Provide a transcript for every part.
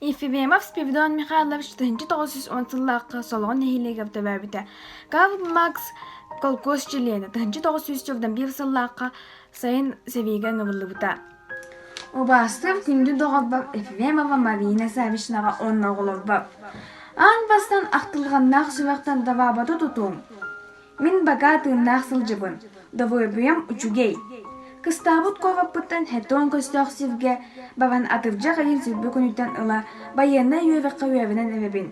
Ефимов Спиридон Михайлович 1910 солон нехилегев төбәбите. Карл Маркс колкос жилені 1900 жылдан бир сыллаққа сайын севейген ывылыбыта. Обастыв күнді доғаббап Ефимова Марина Савишнаға онна оғылыббап. Ан бастан ақтылғаннақ сүвақтан давабаты тұтуым. Мен бага тыыннақ сылжыбын, давойбуям учугей. Кыстабыт коваппыттан хеттон көстөк сивге баван атывжа қайын сирбі күнүттен ыла байенна үйевіққа үйевінен әвебін.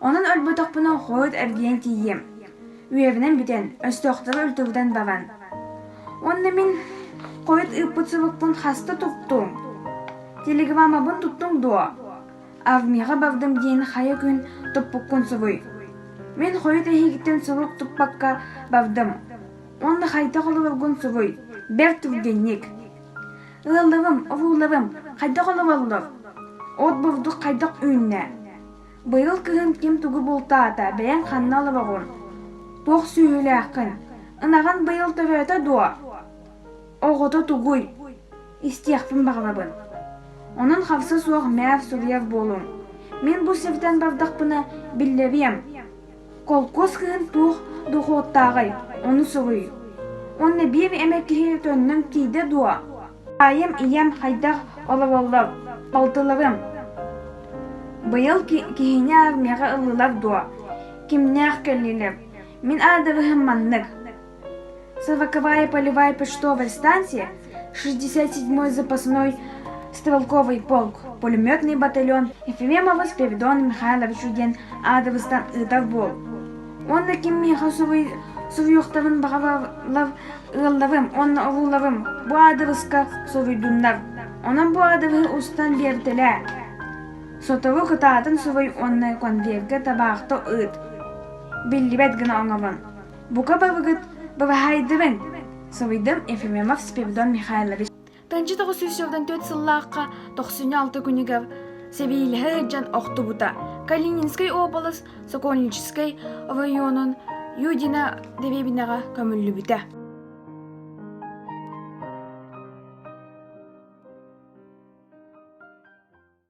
Онын өлбөтөкпүнөн хойыт әрдиен тием. Үйевінен бітен өстөқтары өлтөвден баван. Онны мен хойыт ыппыт сывықпын хаста туктум. Телеграммабын туттум дуа. Авмиға бавдым дейін хая күн туппуккун сывый. Мен хойыт эхигиттен сывық туппакка бавдым. Онны хайта қолыбылгун сывый. Бер түргенник. Ылылығым, овулығым, қайдақ олывалылық. От бұвдық қайдақ үйінне. Бұйыл кығын кем түгі болтаата, бәйін қанна алывағын. Тоқ сүйілі ақын.Ынаған бұйыл түрәті дуа. Оғыты түгуй. Истияқпын бағылабын. Оның қавсы суақ мәв сүрияв болуң. Мен бұл севден бавдақпына біллебем. Колкос кығын туқ дұғыттағай, оны сұғый. Онны бир эмеккиһи төннөң кийде дуа. Айым иям хайдах оловоллав, алтыларым. Быйыл киһине армияға ылылав дуа. Кимнях келлилеп. Мин адывыһым маннык. Сороковая полевая почтовая станция, 67-й запасной стрелковый полк, пулеметный батальон Ефимова Спиридон Михайлович Уден адывыстан ытав бол. Онны киммиха Сувюқтарын бағалав ыллавым, онны овулавым, бу адывыска сувюдуннав. Онын бу адывы устан бертеле. Сотову кытаатын сувай онны конверге табақты ыт. Биллибет гына оңавын. Бука бавыгыт бавахайдывын. Сувайдым Ефимов Спиридон Михайлович. 1900 жылдан 4 сыллаққа 96 күнігав Севейлі жан оқты бұта. Калининский облыс, Сокольнический районын Юдина девебинаға көмілі біті.